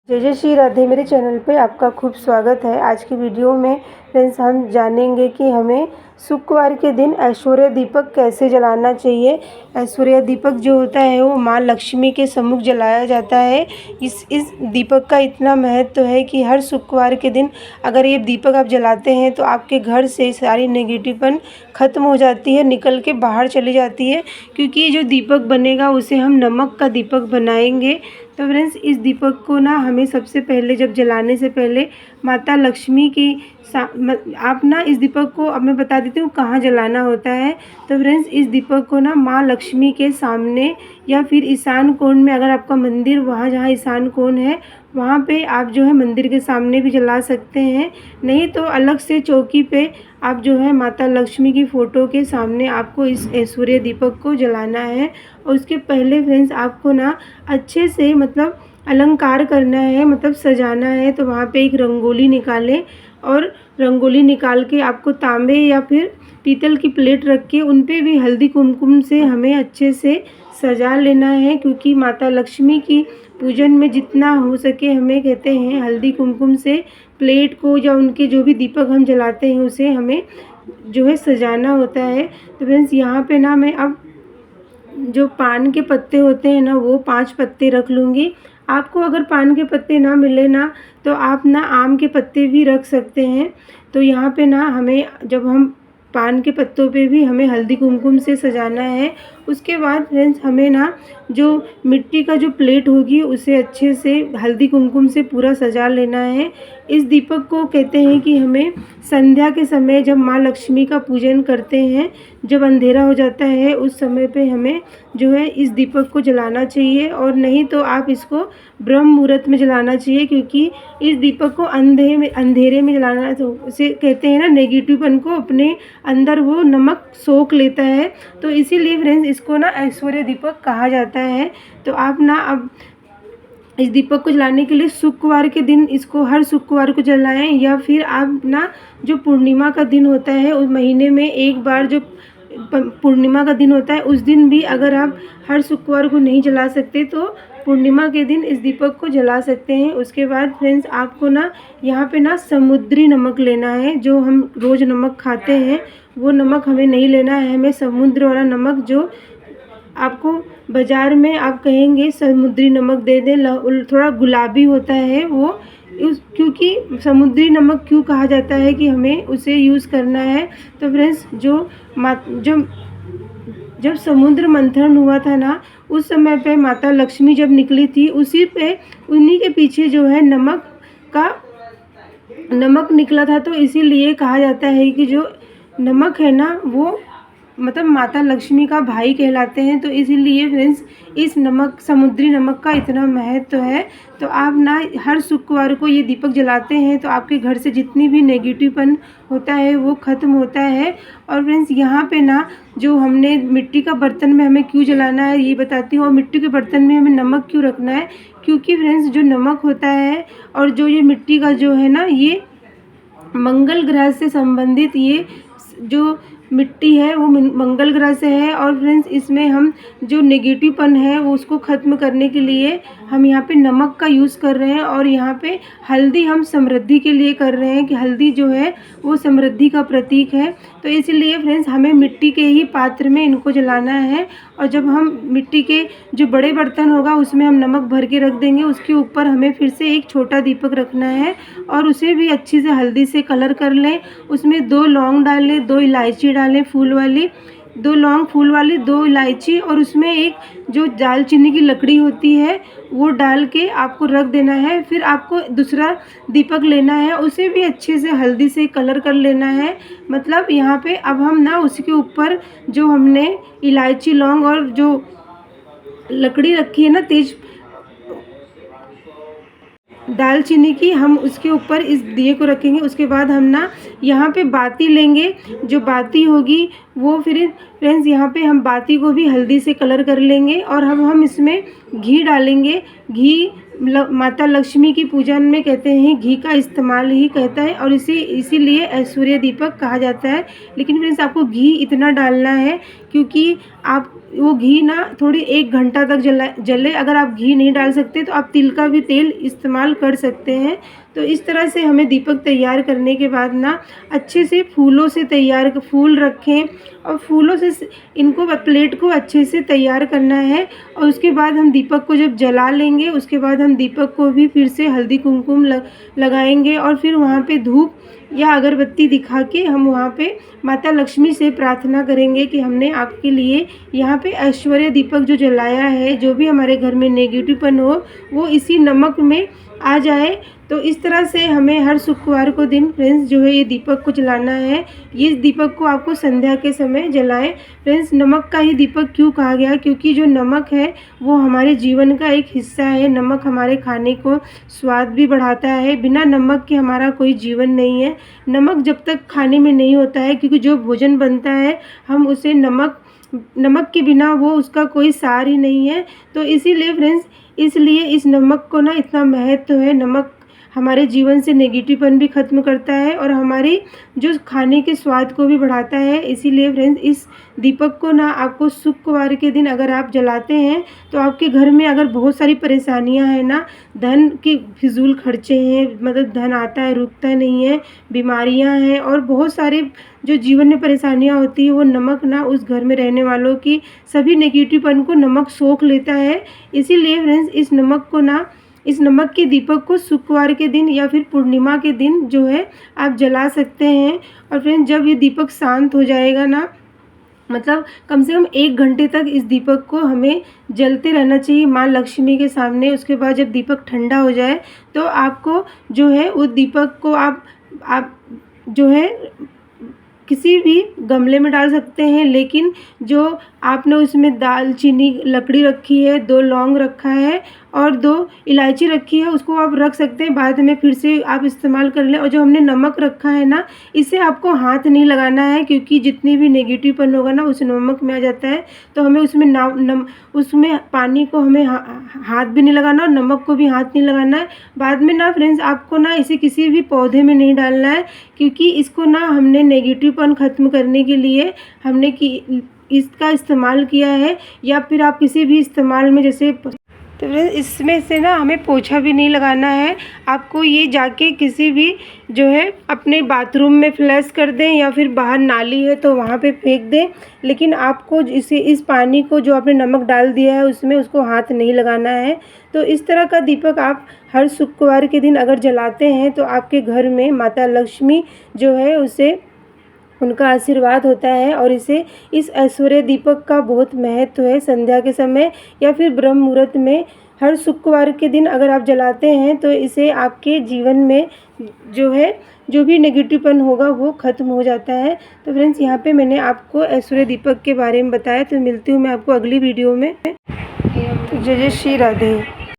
जय जय श्री राधे। मेरे चैनल पे आपका खूब स्वागत है। आज की वीडियो में फ्रेंड्स हम जानेंगे कि हमें शुक्रवार के दिन ऐश्वर्य दीपक कैसे जलाना चाहिए। ऐश्वर्य दीपक जो होता है वो माँ लक्ष्मी के सम्मुख जलाया जाता है। इस दीपक का इतना महत्व है कि हर शुक्रवार के दिन अगर ये दीपक आप जलाते हैं तो आपके घर से सारी नेगेटिवपन ख़त्म हो जाती है, निकल के बाहर चली जाती है। क्योंकि ये जो दीपक बनेगा उसे हम नमक का दीपक बनाएंगे। तो फ्रेंड्स इस दीपक को ना हमें सबसे पहले जब जलाने से पहले माता लक्ष्मी की आप ना इस दीपक को अब मैं बता देती हूँ कहाँ जलाना होता है। तो फ्रेंड्स इस दीपक को ना माँ लक्ष्मी के सामने या फिर ईशान कोण में, अगर आपका मंदिर वहाँ जहाँ ईशान कोण है वहाँ पे आप जो है मंदिर के सामने भी जला सकते हैं। नहीं तो अलग से चौकी पे आप जो है माता लक्ष्मी की फ़ोटो के सामने आपको इस ऐश्वर्य दीपक को जलाना है। और उसके पहले फ्रेंड्स आपको ना अच्छे से मतलब अलंकार करना है, मतलब सजाना है। तो वहाँ पे एक रंगोली निकालें और रंगोली निकाल के आपको तांबे या फिर पीतल की प्लेट रख के उन पे भी हल्दी कुमकुम से हमें अच्छे से सजा लेना है। क्योंकि माता लक्ष्मी की पूजन में जितना हो सके हमें कहते हैं हल्दी कुमकुम से प्लेट को या उनके जो भी दीपक हम जलाते हैं उसे हमें जो है सजाना होता है। तो फ्रेंड्स यहाँ पे ना मैं अब जो पान के पत्ते होते हैं ना वो 5 पत्ते रख लूँगी। आपको अगर पान के पत्ते ना मिले ना तो आप ना आम के पत्ते भी रख सकते हैं। तो यहाँ पे ना हमें जब हम पान के पत्तों पे भी हमें हल्दी कुमकुम से सजाना है। उसके बाद फ्रेंड्स हमें ना जो मिट्टी का जो प्लेट होगी उसे अच्छे से हल्दी कुमकुम से पूरा सजा लेना है। इस दीपक को कहते हैं कि हमें संध्या के समय जब माँ लक्ष्मी का पूजन करते हैं, जब अंधेरा हो जाता है उस समय पे हमें जो है इस दीपक को जलाना चाहिए। और नहीं तो आप इसको ब्रह्म मुहूर्त में जलाना चाहिए। क्योंकि इस दीपक को अंधेरे में जलाना तो उसे कहते हैं ना नेगेटिवपन को अपने अंदर वो नमक सोख लेता है। तो इसीलिए फ्रेंड्स इसको ना ऐश्वर्य दीपक कहा जाता है। तो आप ना अब इस दीपक को जलाने के लिए शुक्रवार के दिन इसको हर शुक्रवार को जलाएं, या फिर आप ना जो पूर्णिमा का दिन होता है उस महीने में एक बार जो पूर्णिमा का दिन होता है उस दिन भी अगर आप हर शुक्रवार को नहीं जला सकते तो पूर्णिमा के दिन इस दीपक को जला सकते हैं। उसके बाद फ्रेंड्स आपको ना यहाँ पे ना समुद्री नमक लेना है। जो हम रोज़ नमक खाते हैं वो नमक हमें नहीं लेना है। हमें समुद्र वाला नमक जो आपको बाज़ार में आप कहेंगे समुद्री नमक दे दें, थोड़ा गुलाबी होता है वो क्योंकि समुद्री नमक क्यों कहा जाता है कि हमें उसे यूज़ करना है। तो फ्रेंड्स जब समुद्र मंथन हुआ था ना उस समय पे माता लक्ष्मी जब निकली थी उन्हीं के पीछे जो है नमक निकला था। तो इसीलिए कहा जाता है कि जो नमक है ना वो मतलब माता लक्ष्मी का भाई कहलाते हैं। तो इसीलिए फ्रेंड्स इस नमक समुद्री नमक का इतना महत्व है। तो आप ना हर शुक्रवार को ये दीपक जलाते हैं तो आपके घर से जितनी भी नेगेटिवपन होता है वो ख़त्म होता है। और फ्रेंड्स यहाँ पे ना जो हमने मिट्टी का बर्तन में हमें क्यों जलाना है ये बताती हूँ। और मिट्टी के बर्तन में हमें नमक क्यों रखना है, क्योंकि फ्रेंड्स जो नमक होता है और जो ये मिट्टी का जो है ना ये मंगल ग्रह से संबंधित ये जो मिट्टी है वो मंगल ग्रह से है। और फ्रेंड्स इसमें हम जो नेगेटिवपन है वो उसको ख़त्म करने के लिए हम यहाँ पे नमक का यूज़ कर रहे हैं। और यहाँ पे हल्दी हम समृद्धि के लिए कर रहे हैं कि हल्दी जो है वो समृद्धि का प्रतीक है। तो इसलिए फ्रेंड्स हमें मिट्टी के ही पात्र में इनको जलाना है। और जब हम मिट्टी के जो बड़े बर्तन होगा उसमें हम नमक भर के रख देंगे, उसके ऊपर हमें फिर से एक छोटा दीपक रखना है और उसे भी अच्छी से हल्दी से कलर कर लें। उसमें 2 लौंग डालें, 2 इलायची डालें फूल वाली, 2 लौंग फूल वाली, 2 इलायची, और उसमें एक जो दालचीनी की लकड़ी होती है वो डाल के आपको रख देना है। फिर आपको दूसरा दीपक लेना है, उसे भी अच्छे से हल्दी से कलर कर लेना है। मतलब यहाँ पे अब हम ना उसके ऊपर जो हमने इलायची लौंग और जो लकड़ी रखी है ना तेज दालचीनी की, हम उसके ऊपर इस दिए को रखेंगे। उसके बाद हम ना यहाँ पे बाती लेंगे, जो बाती होगी वो फिर फ्रेंड्स यहाँ पे हम बाती को भी हल्दी से कलर कर लेंगे। और अब हम इसमें घी डालेंगे। घी माता लक्ष्मी की पूजन में कहते हैं घी का इस्तेमाल ही कहता है और इसीलिए ऐश्वर्य दीपक कहा जाता है। लेकिन फ्रेंड्स आपको घी इतना डालना है क्योंकि आप वो घी ना थोड़ी 1 घंटा तक जले। अगर आप घी नहीं डाल सकते तो आप तिल का भी तेल इस्तेमाल कर सकते हैं। तो इस तरह से हमें दीपक तैयार करने के बाद ना अच्छे से फूलों से फूल रखें और फूलों से इनको प्लेट को अच्छे से तैयार करना है। और उसके बाद हम दीपक को जब जला लेंगे उसके बाद हम दीपक को भी फिर से हल्दी कुमकुम लगाएंगे और फिर वहाँ पे धूप या अगरबत्ती दिखा के हम वहाँ पे माता लक्ष्मी से प्रार्थना करेंगे कि हमने आपके लिए यहाँ पे ऐश्वर्य दीपक जो जलाया है, जो भी हमारे घर में नेगेटिवपन हो वो इसी नमक में आ जाए। तो इस तरह से हमें हर शुक्रवार को दिन फ्रेंड्स जो है ये दीपक को जलाना है। ये दीपक को आपको संध्या के समय जलाएं। फ्रेंड्स नमक का ही दीपक क्यों कहा गया, क्योंकि जो नमक है वो हमारे जीवन का एक हिस्सा है। नमक हमारे खाने को स्वाद भी बढ़ाता है। बिना नमक के हमारा कोई जीवन नहीं है। नमक जब तक खाने में नहीं होता है, क्योंकि जो भोजन बनता है हम उसे नमक के बिना वो उसका कोई सार ही नहीं है। तो इसीलिए फ्रेंड्स इसलिए इस नमक को ना इतना महत्व है। नमक हमारे जीवन से नेगेटिवपन भी ख़त्म करता है और हमारी जो खाने के स्वाद को भी बढ़ाता है। इसीलिए फ्रेंड्स इस दीपक को ना आपको शुक्रवार के दिन अगर आप जलाते हैं तो आपके घर में अगर बहुत सारी परेशानियां हैं ना, धन के फिजूल खर्चे हैं, मतलब धन आता है रुकता नहीं है, बीमारियां हैं और बहुत सारे जो जीवन में परेशानियां होती है, वो नमक ना उस घर में रहने वालों की सभी नेगेटिवपन को नमक सोख लेता है। इसीलिए फ्रेंड्स इस नमक के दीपक को शुक्रवार के दिन या फिर पूर्णिमा के दिन जो है आप जला सकते हैं। और फ्रेंड्स जब ये दीपक शांत हो जाएगा ना, मतलब कम से कम 1 घंटे तक इस दीपक को हमें जलते रहना चाहिए माँ लक्ष्मी के सामने। उसके बाद जब दीपक ठंडा हो जाए तो आपको जो है उस दीपक को आप जो है किसी भी गमले में डाल सकते हैं। लेकिन जो आपने उसमें दालचीनी लकड़ी रखी है, 2 लौंग रखा है और 2 इलायची रखी है, उसको आप रख सकते हैं। बाद में फिर से आप इस्तेमाल कर लें। और जो हमने नमक रखा है ना, इसे आपको हाथ नहीं लगाना है, क्योंकि जितनी भी नेगेटिवपन होगा ना उस नमक में आ जाता है। तो हमें उसमें पानी को हमें हाथ भी नहीं लगाना और नमक को भी हाथ नहीं लगाना है। बाद में ना फ्रेंड्स आपको ना इसे किसी भी पौधे में नहीं डालना है, क्योंकि इसको ना हमने नेगेटिवपन ख़त्म करने के लिए हमने इसका इस्तेमाल किया है। या फिर आप किसी भी इस्तेमाल में जैसे तो इसमें से ना हमें पोछा भी नहीं लगाना है। आपको ये जाके किसी भी जो है अपने बाथरूम में फ्लश कर दें या फिर बाहर नाली है तो वहाँ पे फेंक दें। लेकिन आपको इस पानी को जो आपने नमक डाल दिया है उसमें उसको हाथ नहीं लगाना है। तो इस तरह का दीपक आप हर शुक्रवार के दिन अगर जलाते हैं तो आपके घर में माता लक्ष्मी जो है उसे उनका आशीर्वाद होता है। और इस ऐश्वर्य दीपक का बहुत महत्व है। संध्या के समय या फिर ब्रह्म मुहूर्त में हर शुक्रवार के दिन अगर आप जलाते हैं तो इसे आपके जीवन में जो भी नेगेटिवपन होगा वो ख़त्म हो जाता है। तो फ्रेंड्स यहाँ पे मैंने आपको ऐश्वर्य दीपक के बारे में बताया। तो मिलती हूँ मैं आपको अगली वीडियो में। तो जय जय श्री राधे।